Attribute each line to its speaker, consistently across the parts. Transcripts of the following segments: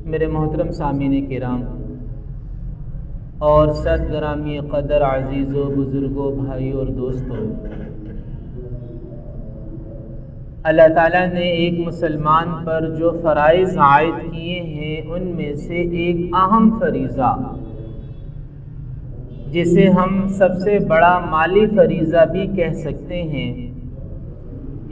Speaker 1: میرے محترم سامعین کرام اور صد گرامی قدر عزیزوں، بزرگوں، بھائیوں اور دوستوں، اللہ تعالیٰ نے ایک مسلمان پر جو فرائض عائد کیے ہیں ان میں سے ایک اہم فریضہ، جسے ہم سب سے بڑا مالی فریضہ بھی کہہ سکتے ہیں،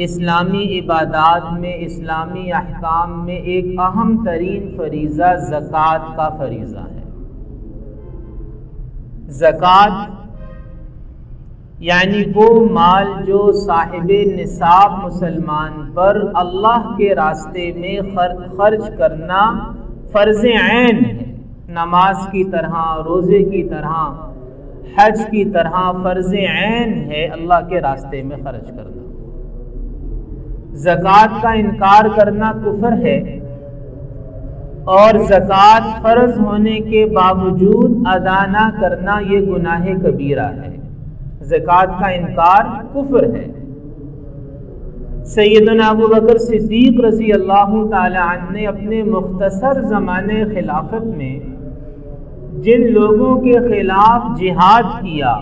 Speaker 1: اسلامی عبادات میں، اسلامی احکام میں ایک اہم ترین فریضہ زکوٰۃ کا فریضہ ہے۔ زکوٰۃ یعنی وہ مال جو صاحب نصاب مسلمان پر اللہ کے راستے میں خرچ کرنا فرض عین ہے، نماز کی طرح، روزے کی طرح، حج کی طرح فرض عین ہے اللہ کے راستے میں خرچ کرنا۔ زکوٰۃ کا انکار کرنا کفر ہے، اور زکوٰۃ فرض ہونے کے باوجود ادا نہ کرنا یہ گناہ کبیرہ ہے۔ زکوٰۃ کا انکار کفر ہے۔ سیدنا ابو بکر صدیق رضی اللہ تعالی عنہ نے اپنے مختصر زمانے خلافت میں جن لوگوں کے خلاف جہاد کیا،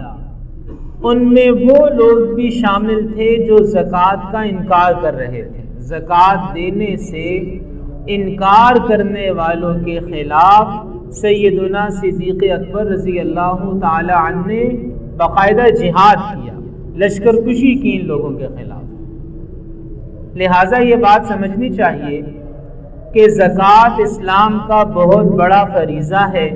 Speaker 1: ان میں وہ لوگ بھی شامل تھے جو زکوٰۃ کا انکار کر رہے تھے۔ زکوٰۃ دینے سے انکار کرنے والوں کے خلاف سیدنا صدیق اکبر رضی اللہ تعالی عنہ نے باقاعدہ جہاد کیا، لشکر کشی کی ان لوگوں کے خلاف۔ لہٰذا یہ بات سمجھنی چاہیے کہ زکوٰۃ اسلام کا بہت بڑا فریضہ ہے۔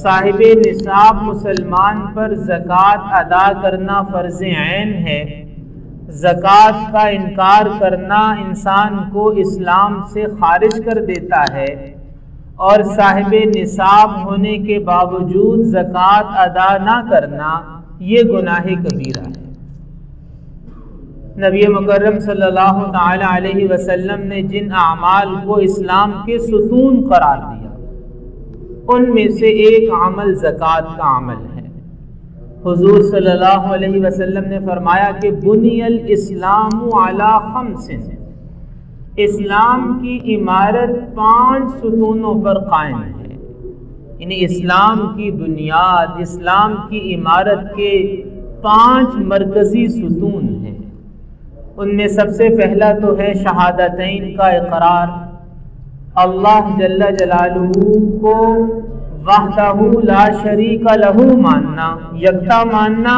Speaker 1: صاحب نصاب مسلمان پر زکوٰۃ ادا کرنا فرض عین ہے۔ زکوٰۃ کا انکار کرنا انسان کو اسلام سے خارج کر دیتا ہے، اور صاحب نصاب ہونے کے باوجود زکوٰۃ ادا نہ کرنا یہ گناہ کبیرہ ہے۔ نبی مکرم صلی اللہ تعالی علیہ وسلم نے جن اعمال کو اسلام کے ستون قرار دیا، ان میں سے ایک عمل زکوٰۃ کا عمل ہے۔ حضور صلی اللہ علیہ وسلم نے فرمایا کہ بنی الاسلام علی خمس، اسلام کی عمارت 5 ستونوں پر قائم ہے۔ یعنی اسلام کی بنیاد، اسلام کی عمارت کے 5 مرکزی ستون ہیں۔ ان میں سب سے پہلا تو ہے شہادتین کا اقرار، اللہ جل جلالہ کو وحدہ لا شریک لہ ماننا، یکتا ماننا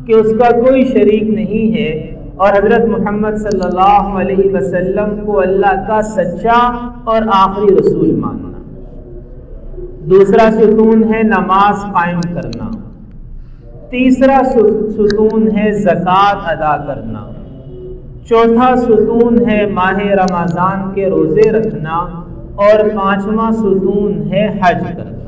Speaker 1: کہ اس کا کوئی شریک نہیں ہے، اور حضرت محمد صلی اللہ علیہ وسلم کو اللہ کا سچا اور آخری رسول ماننا۔ دوسرا ستون ہے نماز قائم کرنا۔ تیسرا ستون ہے زکوٰۃ ادا کرنا۔ چوتھا ستون ہے ماہ رمضان کے روزے رکھنا، اور 5واں ستون ہے حج کرنا۔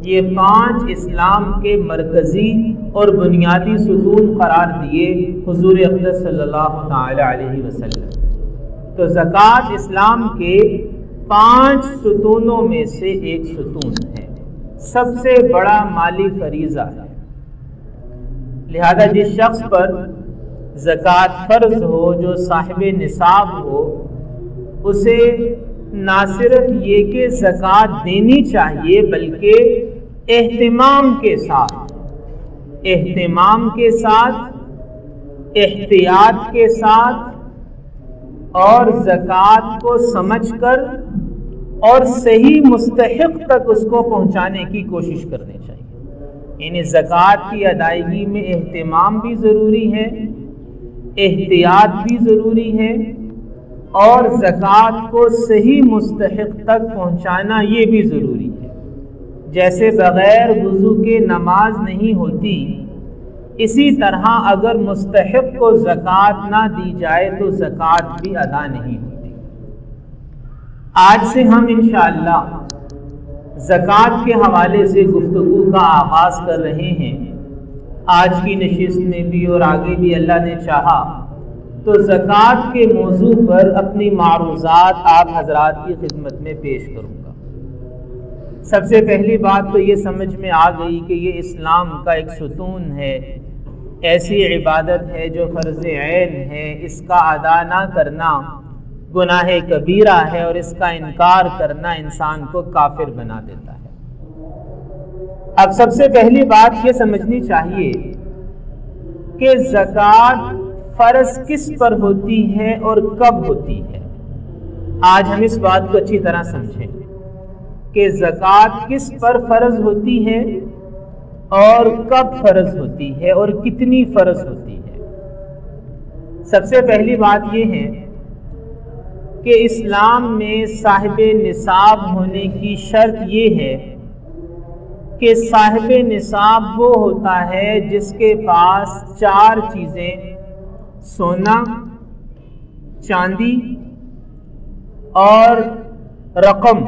Speaker 1: یہ 5 اسلام کے مرکزی اور بنیادی ستون قرار دیے حضور اقدس صلی اللہ تعالی علیہ وسلم۔ تو زکوٰۃ اسلام کے 5 ستونوں میں سے ایک ستون ہے، سب سے بڑا مالی فریضہ ہے۔ لہذا جس شخص پر زکوٰۃ فرض ہو، جو صاحب نصاب ہو، اسے نہ صرف یہ کہ زکوٰۃ دینی چاہیے بلکہ اہتمام کے ساتھ، احتیاط کے ساتھ اور زکوٰۃ کو سمجھ کر اور صحیح مستحق تک اس کو پہنچانے کی کوشش کرنی چاہیے۔ یعنی زکوٰۃ کی ادائیگی میں اہتمام بھی ضروری ہے، احتیاط بھی ضروری ہے، اور زکوٰۃ کو صحیح مستحق تک پہنچانا یہ بھی ضروری ہے۔ جیسے بغیر وضو کے نماز نہیں ہوتی، اسی طرح اگر مستحق کو زکوٰۃ نہ دی جائے تو زکوٰۃ بھی ادا نہیں ہوتی۔ آج سے ہم انشاءاللہ زکوٰۃ کے حوالے سے گفتگو کا آغاز کر رہے ہیں۔ آج کی نشست میں بھی اور آگے بھی اللہ نے چاہا تو زکوٰۃ کے موضوع پر اپنی معروضات آپ حضرات کی خدمت میں پیش کروں گا۔ سب سے پہلی بات تو یہ سمجھ میں آ گئی کہ یہ اسلام کا ایک ستون ہے، ایسی عبادت ہے جو فرض عین ہے، اس کا ادا نہ کرنا گناہ کبیرہ ہے اور اس کا انکار کرنا انسان کو کافر بنا دیتا ہے۔ اب سب سے پہلی بات یہ سمجھنی چاہیے کہ زکوٰۃ فرض کس پر ہوتی ہے اور کب ہوتی ہے۔ آج ہم اس بات کو اچھی طرح سمجھیں کہ زکوٰۃ کس پر فرض ہوتی ہے اور کب فرض ہوتی ہے اور کتنی فرض ہوتی ہے۔ سب سے پہلی بات یہ ہے کہ اسلام میں صاحب نصاب ہونے کی شرط یہ ہے کہ صاحب نصاب وہ ہوتا ہے جس کے پاس 4 چیزیں، سونا، چاندی اور رقم،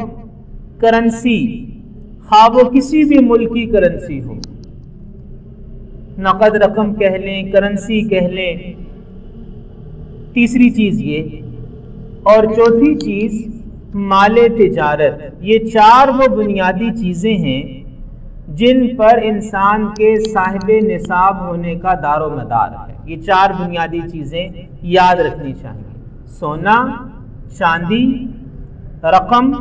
Speaker 1: کرنسی، خواہ وہ کسی بھی ملک کی کرنسی ہو، نقد رقم کہہ لیں، کرنسی کہہ لیں۔ تیسری چیز یہ، اور چوتھی چیز مال تجارت۔ یہ 4 وہ بنیادی چیزیں ہیں جن پر انسان کے صاحب نصاب ہونے کا دار و مدار ہے۔ یہ 4 بنیادی چیزیں یاد رکھنی چاہیے، سونا، چاندی، رقم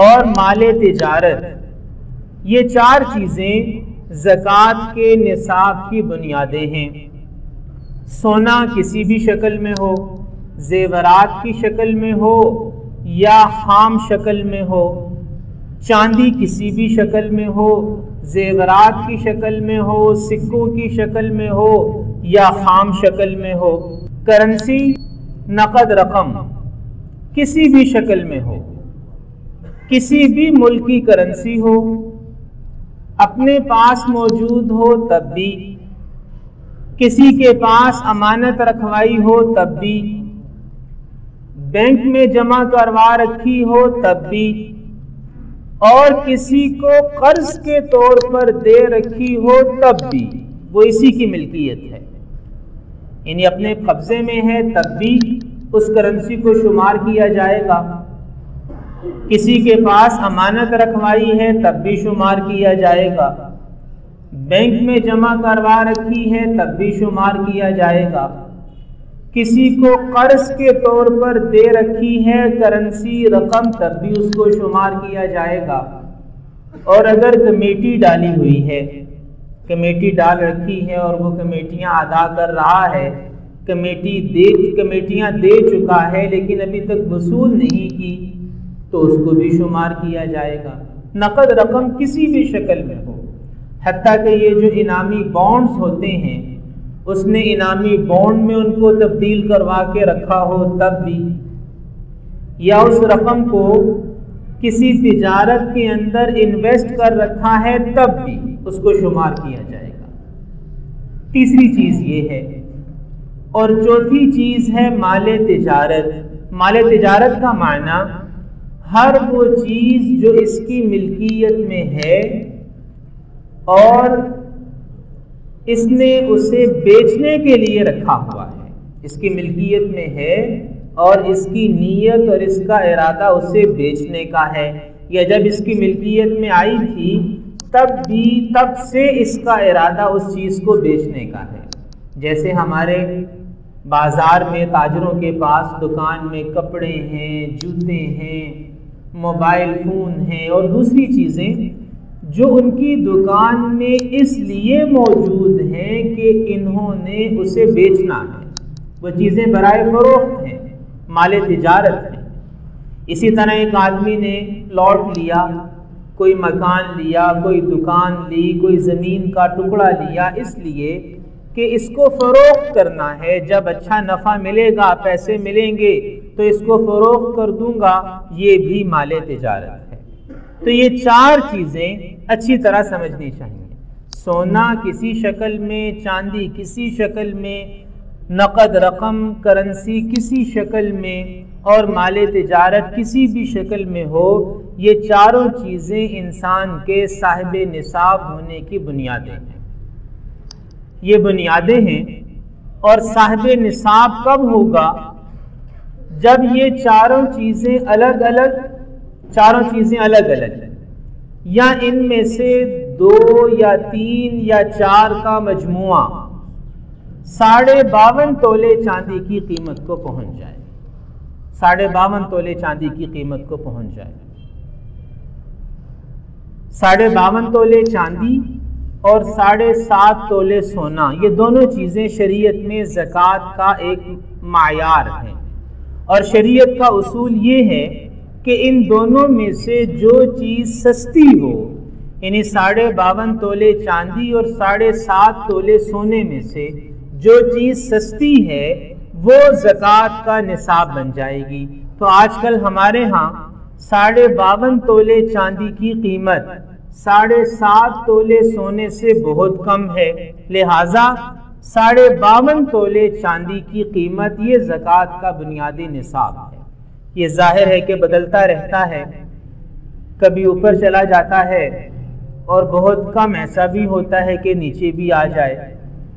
Speaker 1: اور مال تجارت۔ یہ 4 چیزیں زکوٰۃ کے نصاب کی بنیادیں ہیں۔ سونا کسی بھی شکل میں ہو، زیورات کی شکل میں ہو یا خام شکل میں ہو، چاندی کسی بھی شکل میں ہو، زیورات کی شکل میں ہو، سکوں کی شکل میں ہو یا خام شکل میں ہو، کرنسی نقد رقم کسی بھی شکل میں ہو، کسی بھی ملک کی کرنسی ہو، اپنے پاس موجود ہو تب بھی، کسی کے پاس امانت رکھوائی ہو تب بھی، بینک میں جمع کروا رکھی ہو تب بھی، اور کسی کو قرض کے طور پر دے رکھی ہو تب بھی، وہ اسی کی ملکیت ہے، یعنی اپنے قبضے میں ہے تب بھی اس کرنسی کو شمار کیا جائے گا، کسی کے پاس امانت رکھوائی ہے تب بھی شمار کیا جائے گا، بینک میں جمع کروا رکھی ہے تب بھی شمار کیا جائے گا، کسی کو قرض کے طور پر دے رکھی ہے کرنسی رقم تب بھی اس کو شمار کیا جائے گا، اور اگر کمیٹی ڈالی ہوئی ہے، کمیٹی ڈال رکھی ہے اور وہ کمیٹیاں ادا کر رہا ہے، کمیٹیاں دے چکا ہے لیکن ابھی تک وصول نہیں کی تو اس کو بھی شمار کیا جائے گا۔ نقد رقم کسی بھی شکل میں ہو، حتیٰ کہ یہ جو انعامی بانڈز ہوتے ہیں اس نے انعامی بانڈ میں ان کو تبدیل کروا کے رکھا ہو تب بھی، یا اس رقم کو کسی تجارت کے اندر انویسٹ کر رکھا ہے تب بھی اس کو شمار کیا جائے گا۔ تیسری چیز یہ ہے، اور چوتھی چیز ہے مال تجارت۔ مال تجارت کا معنی ہر وہ چیز جو اس کی ملکیت میں ہے اور اس نے اسے بیچنے کے لیے رکھا ہوا ہے، اس کی ملکیت میں ہے اور اس کی نیت اور اس کا ارادہ اسے بیچنے کا ہے، یا جب اس کی ملکیت میں آئی تھی تب سے اس کا ارادہ اس چیز کو بیچنے کا ہے۔ جیسے ہمارے بازار میں تاجروں کے پاس دکان میں کپڑے ہیں، جوتے ہیں، موبائل فون ہیں اور دوسری چیزیں جو ان کی دکان میں اس لیے موجود ہیں کہ انہوں نے اسے بیچنا ہے، وہ چیزیں برائے فروخت ہیں، مال تجارت ہیں۔ اسی طرح ایک آدمی نے پلاٹ لیا، کوئی مکان لیا، کوئی دکان لی، کوئی زمین کا ٹکڑا لیا، اس لیے کہ اس کو فروخت کرنا ہے، جب اچھا نفع ملے گا، پیسے ملیں گے تو اس کو فروخت کر دوں گا، یہ بھی مال تجارت ہے۔ تو یہ 4 چیزیں اچھی طرح سمجھنی چاہیے، سونا کسی شکل میں، چاندی کسی شکل میں، نقد رقم کرنسی کسی شکل میں اور مال تجارت کسی بھی شکل میں ہو، یہ 4 چیزیں انسان کے صاحب نصاب ہونے کی بنیادیں ہیں۔ یہ بنیادیں ہیں، اور صاحب نصاب کب ہوگا؟ جب یہ 4 چیزیں الگ الگ یا ان میں سے 2 یا 3 یا 4 کا مجموعہ 52.5 تولے چاندی کی قیمت کو پہنچ جائے۔ 52.5 تولے چاندی کی قیمت کو پہنچ جائے۔ 52.5 تولے چاندی اور 7.5 تولے سونا، یہ دونوں چیزیں شریعت میں زکوٰۃ کا ایک معیار ہے، اور شریعت کا اصول یہ ہے کہ ان دونوں میں سے جو چیز سستی ہو، یعنی 52.5 تولے چاندی اور 7.5 تولے سونے میں سے جو چیز سستی ہے وہ زکوٰۃ کا نصاب بن جائے گی۔ تو آج کل ہمارے ہاں 52.5 تولے چاندی کی قیمت 7.5 تولے سونے سے بہت کم ہے، لہٰذا 52.5 تولے چاندی کی قیمت یہ زکوٰۃ کا بنیادی نصاب ہے۔ یہ ظاہر ہے کہ بدلتا رہتا ہے، کبھی اوپر چلا جاتا ہے اور بہت کم ایسا بھی ہوتا ہے کہ نیچے بھی آ جائے،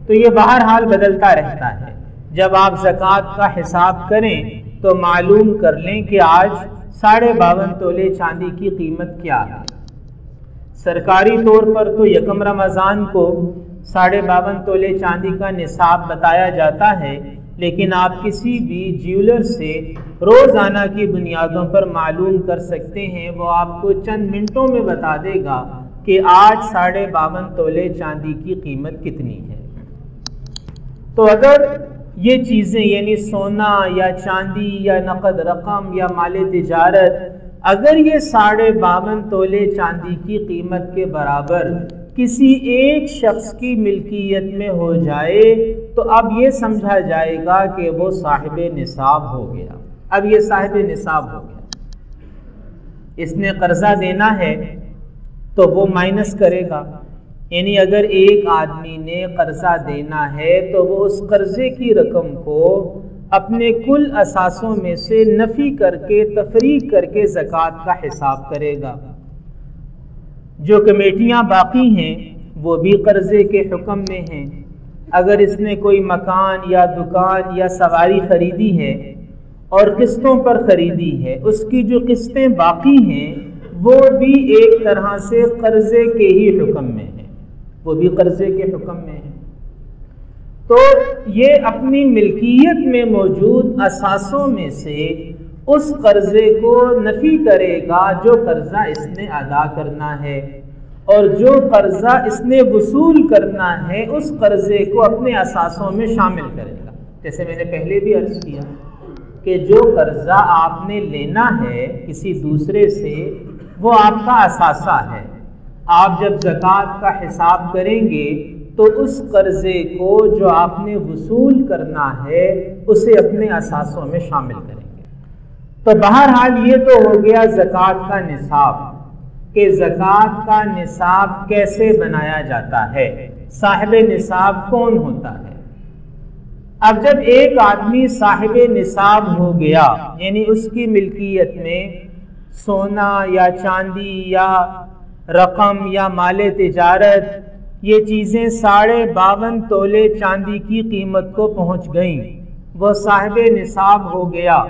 Speaker 1: تو یہ بہرحال بدلتا رہتا ہے۔ جب آپ زکوٰۃ کا حساب کریں تو معلوم کر لیں کہ آج 52.5 تولے چاندی کی قیمت کیا ہے۔ سرکاری طور پر تو یکم رمضان کو 52.5 تولے چاندی کا نصاب بتایا جاتا ہے، لیکن آپ کسی بھی جیولر سے روزانہ کی بنیادوں پر معلوم کر سکتے ہیں، وہ آپ کو چند منٹوں میں بتا دے گا کہ آج 52.5 تولے چاندی کی قیمت کتنی ہے۔ تو اگر یہ چیزیں یعنی سونا یا چاندی یا نقد رقم یا مال تجارت اگر یہ 52.5 تولے چاندی کی قیمت کے برابر کسی ایک شخص کی ملکیت میں ہو جائے تو اب یہ سمجھا جائے گا کہ وہ صاحب نصاب ہو گیا۔ اب یہ صاحب نصاب ہو گیا، اس نے قرضہ دینا ہے تو وہ مائنس کرے گا، یعنی اگر ایک آدمی نے قرضہ دینا ہے تو وہ اس قرضے کی رقم کو اپنے کل اثاثوں میں سے نفی کر کے تفریق کر کے زکوٰۃ کا حساب کرے گا۔ جو کمیٹیاں باقی ہیں وہ بھی قرضے کے حکم میں ہیں۔ اگر اس نے کوئی مکان یا دکان یا سواری خریدی ہے اور قسطوں پر خریدی ہے، اس کی جو قسطیں باقی ہیں وہ بھی ایک طرح سے قرضے کے ہی حکم میں ہیں، وہ بھی قرضے کے حکم میں ہیں۔ تو یہ اپنی ملکیت میں موجود اثاثوں میں سے اس قرضے کو نفی کرے گا جو قرضہ اس نے ادا کرنا ہے، اور جو قرضہ اس نے وصول کرنا ہے اس قرضے کو اپنے اثاثوں میں شامل کرے گا۔ جیسے میں نے پہلے بھی عرض کیا کہ جو قرضہ آپ نے لینا ہے کسی دوسرے سے وہ آپ کا اثاثہ ہے۔ آپ جب زکوٰۃ کا حساب کریں گے تو اس قرضے کو جو آپ نے وصول کرنا ہے اسے اپنے اثاثوں میں شامل کریں گے۔ تو بہرحال یہ تو ہو گیا زکوٰۃ کا نصاب، کہ زکوٰۃ کا نصاب کیسے بنایا جاتا ہے، صاحب نصاب کون ہوتا ہے۔ اب جب ایک آدمی صاحب نصاب ہو گیا، یعنی اس کی ملکیت میں سونا یا چاندی یا رقم یا مال تجارت یہ چیزیں 52.5 تولے چاندی کی قیمت کو پہنچ گئیں، وہ صاحب نصاب ہو گیا،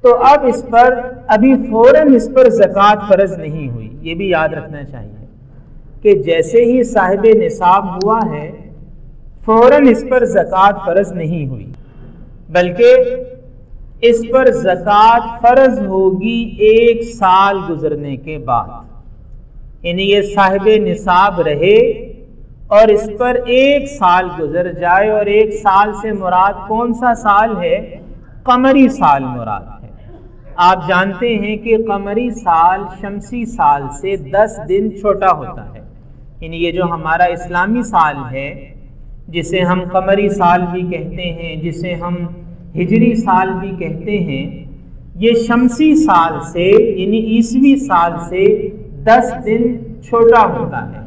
Speaker 1: تو اب اس پر ابھی فوراً اس پر زکوٰۃ فرض نہیں ہوئی۔ یہ بھی یاد رکھنا چاہیے کہ جیسے ہی صاحب نصاب ہوا ہے فوراً اس پر زکوٰۃ فرض نہیں ہوئی، بلکہ اس پر زکوٰۃ فرض ہوگی 1 سال گزرنے کے بعد، یعنی یہ صاحب نصاب رہے اور اس پر 1 سال گزر جائے، اور 1 سال سے مراد کون سا سال ہے؟ قمری سال مراد ہے۔ آپ جانتے ہیں کہ قمری سال شمسی سال سے 10 دن چھوٹا ہوتا ہے، یعنی یہ جو ہمارا اسلامی سال ہے جسے ہم قمری سال بھی کہتے ہیں، جسے ہم ہجری سال بھی کہتے ہیں، یہ شمسی سال سے یعنی عیسوی سال سے 10 دن چھوٹا ہوتا ہے۔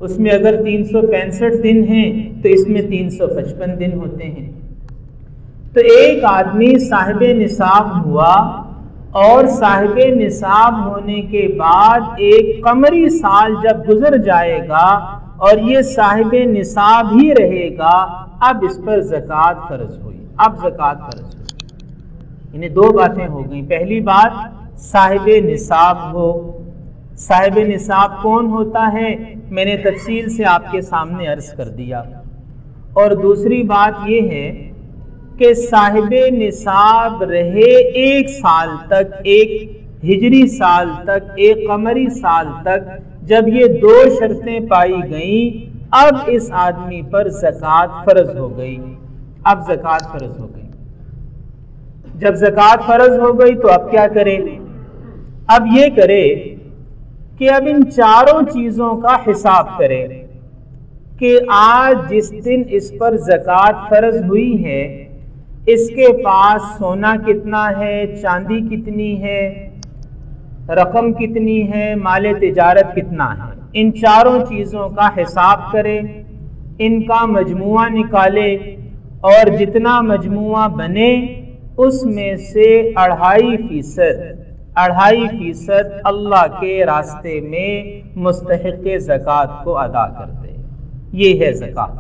Speaker 1: اس میں اگر 365 دن ہیں تو اس میں 355 دن ہوتے ہیں۔ تو ایک آدمی صاحب نصاب ہوا، اور صاحب نصاب ہونے کے بعد ایک قمری سال جب گزر جائے گا اور یہ صاحب نصاب ہی رہے گا، اب اس پر زکوٰۃ فرض ہوئی۔ اب زکوٰۃ فرض ہوئی، یعنی 2 باتیں ہو گئیں۔ پہلی بات صاحب نصاب ہو۔ صاحب نصاب کون ہوتا ہے میں نے تفصیل سے آپ کے سامنے عرض کر دیا۔ اور دوسری بات یہ ہے کہ صاحب نصاب رہے 1 سال تک، 1 ہجری سال تک، 1 قمری سال تک، جب یہ 2 شرطیں پائی گئیں اب اس آدمی پر زکوٰۃ فرض ہو گئی۔ اب زکوٰۃ فرض ہو گئی۔ جب زکوٰۃ فرض ہو گئی تو اب کیا کرے؟ اب یہ کرے کہ اب ان چاروں چیزوں کا حساب کرے کہ آج جس دن اس پر زکوٰۃ فرض ہوئی ہے اس کے پاس سونا کتنا ہے، چاندی کتنی ہے، رقم کتنی ہے، مال تجارت کتنا ہے۔ ان چاروں چیزوں کا حساب کرے، ان کا مجموعہ نکالے اور جتنا مجموعہ بنے اس میں سے 2.5% اللہ کے راستے میں مستحق زکوٰۃ کو ادا کر دے۔ یہ ہے زکوٰۃ،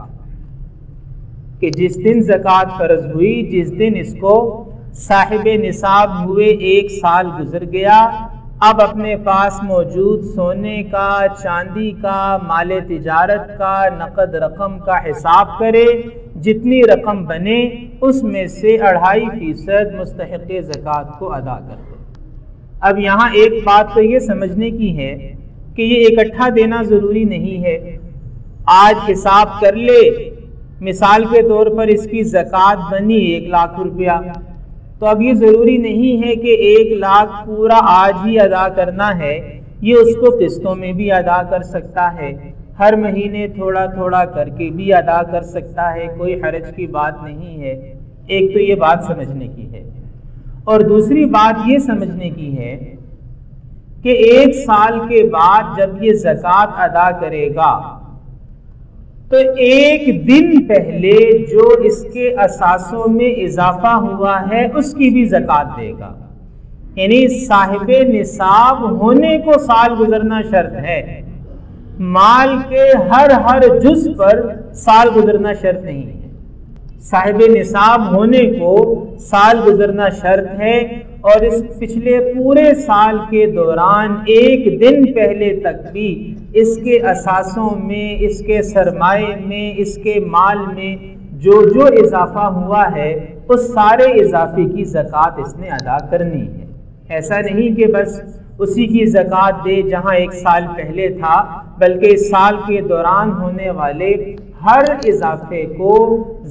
Speaker 1: کہ جس دن زکوٰۃ فرض ہوئی، جس دن اس کو صاحب نصاب ہوئے 1 سال گزر گیا، اب اپنے پاس موجود سونے کا، چاندی کا، مال تجارت کا، نقد رقم کا حساب کرے، جتنی رقم بنے اس میں سے 2.5% مستحق زکوٰۃ کو ادا کر دے۔ اب یہاں ایک بات تو یہ سمجھنے کی ہے کہ یہ اکٹھا دینا ضروری نہیں ہے۔ آج حساب کر لے، مثال کے طور پر اس کی زکوٰۃ بنی 1 لاکھ روپیہ، تو اب یہ ضروری نہیں ہے کہ 1 لاکھ پورا آج ہی ادا کرنا ہے، یہ اس کو قسطوں میں بھی ادا کر سکتا ہے، ہر مہینے تھوڑا تھوڑا کر کے بھی ادا کر سکتا ہے، کوئی حرج کی بات نہیں ہے۔ ایک تو یہ بات سمجھنے کی ہے، اور دوسری بات یہ سمجھنے کی ہے کہ 1 سال کے بعد جب یہ زکوٰۃ ادا کرے گا تو 1 دن پہلے جو اس کے اثاثوں میں اضافہ ہوا ہے اس کی بھی زکوٰۃ دے گا۔ یعنی صاحب نصاب ہونے کو سال گزرنا شرط ہے، مال کے ہر جز پر سال گزرنا شرط نہیں ہے۔ صاحب نصاب ہونے کو سال گزرنا شرط ہے، اور اس پچھلے پورے سال کے دوران 1 دن پہلے تک بھی اس کے اثاثوں میں، اس کے سرمائے میں، اس کے مال میں جو اضافہ ہوا ہے اس سارے اضافے کی زکوٰۃ اس نے ادا کرنی ہے۔ ایسا نہیں کہ بس اسی کی زکوٰۃ دے جہاں 1 سال پہلے تھا، بلکہ اس سال کے دوران ہونے والے ہر اضافے کو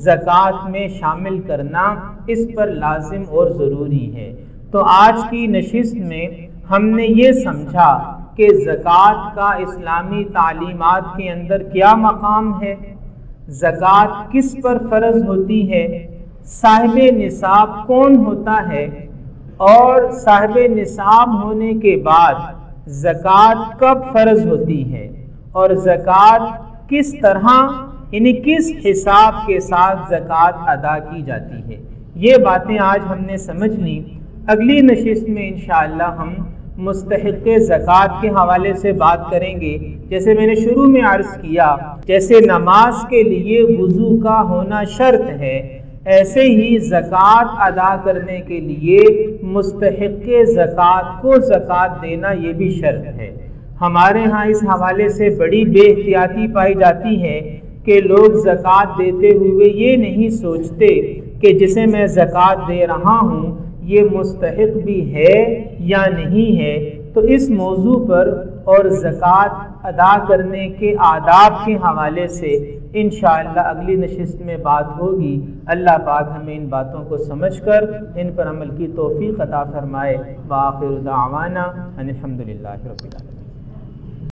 Speaker 1: زکوٰۃ میں شامل کرنا اس پر لازم اور ضروری ہے۔ تو آج کی نشست میں ہم نے یہ سمجھا کہ زکوٰۃ کا اسلامی تعلیمات کے اندر کیا مقام ہے، زکوٰۃ کس پر فرض ہوتی ہے، صاحب نصاب کون ہوتا ہے، اور صاحب نصاب ہونے کے بعد زکوٰۃ کب فرض ہوتی ہے، اور زکوٰۃ کس طرح یعنی کس حساب کے ساتھ زکوٰۃ ادا کی جاتی ہے۔ یہ باتیں آج ہم نے سمجھ لی۔ اگلی نشست میں انشاءاللہ ہم مستحق زکوٰۃ کے حوالے سے بات کریں گے۔ جیسے میں نے شروع میں عرض کیا، جیسے نماز کے لیے وضو کا ہونا شرط ہے، ایسے ہی زکوٰۃ ادا کرنے کے لیے مستحق زکوٰۃ کو زکوٰۃ دینا یہ بھی شرط ہے۔ ہمارے ہاں اس حوالے سے بڑی بے احتیاطی پائی جاتی ہے کہ لوگ زکوٰۃ دیتے ہوئے یہ نہیں سوچتے کہ جسے میں زکوٰۃ دے رہا ہوں یہ مستحق بھی ہے یا نہیں ہے۔ تو اس موضوع پر اور زکوٰۃ ادا کرنے کے آداب کے حوالے سے انشاءاللہ اگلی نشست میں بات ہوگی۔ اللہ پاک ہمیں ان باتوں کو سمجھ کر ان پر عمل کی توفیق عطا فرمائے۔ وآخر دعوانا ان الحمدللہ رب العالمین۔